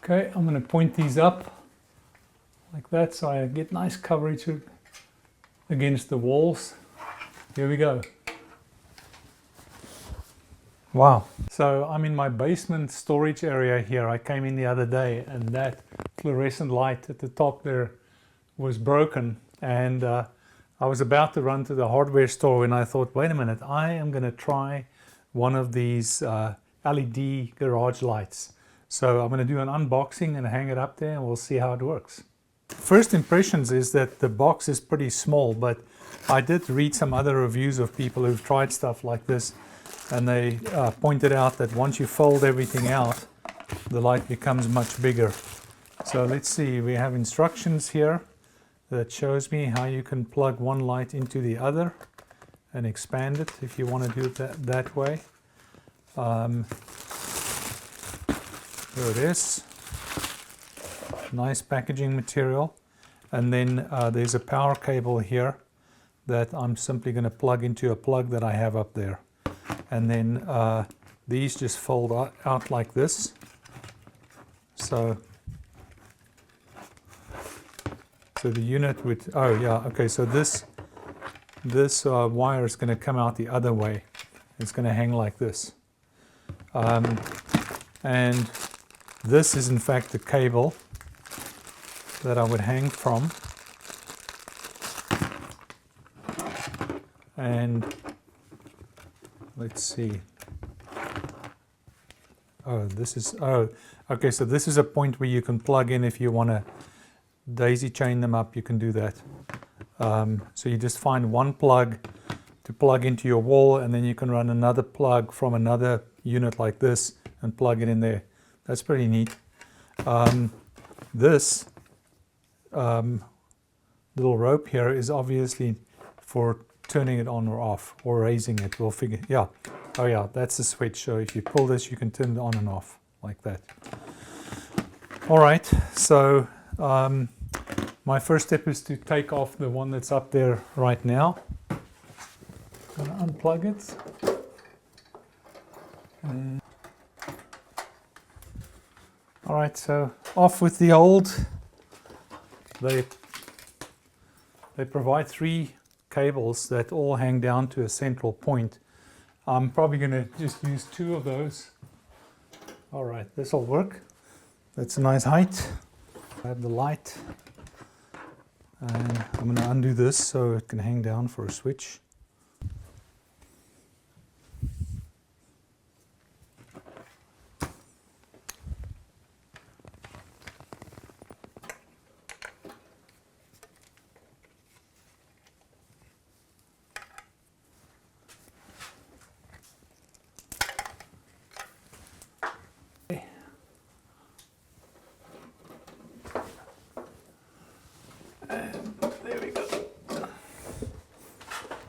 Okay, I'm going to point these up like that so I get nice coverage against the walls. Here we go. Wow. So I'm in my basement storage area here. I came in the other day and that fluorescent light at the top there was broken, and I was about to run to the hardware store when I thought, wait a minute, I am going to try one of these LED garage lights. So I'm going to do an unboxing and hang it up there and we'll see how it works. First impressions is that the box is pretty small, but I did read some other reviews of people who've tried stuff like this, and they pointed out that once you fold everything out, the light becomes much bigger. So let's see, we have instructions here that shows me how you can plug one light into the other and expand it if you want to do it that way. There it is. Nice packaging material. And then there's a power cable here that I'm simply going to plug into a plug that I have up there. And then these just fold out like this. So the unit would, oh yeah, okay, so this wire is going to come out the other way. It's going to hang like this. And this is in fact the cable that I would hang from. And let's see. Oh, this is, oh, okay, so this is a point where you can plug in if you want to daisy chain them up, you can do that. So you just find one plug to plug into your wall, and then you can run another plug from another unit like this and plug it in there. That's pretty neat. This little rope here is obviously for turning it on or off, or raising it. We'll figure, yeah. Oh yeah, that's the switch. So if you pull this, you can turn it on and off like that. All right, so my first step is to take off the one that's up there right now. I'm going to unplug it. All right, so off with the old. They provide 3 cables that all hang down to a central point. I'm probably going to just use 2 of those. All right, this will work. That's a nice height. I have the light. And I'm going to undo this so it can hang down for a switch. There we go.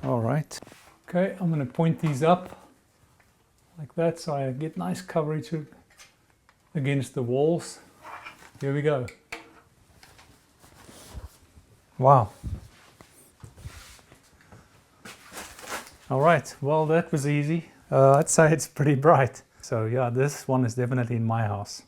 All right. Okay, I'm going to point these up like that so I get nice coverage against the walls. Here we go. Wow. All right, well that was easy. I'd say it's pretty bright. So yeah, this one is definitely in my house.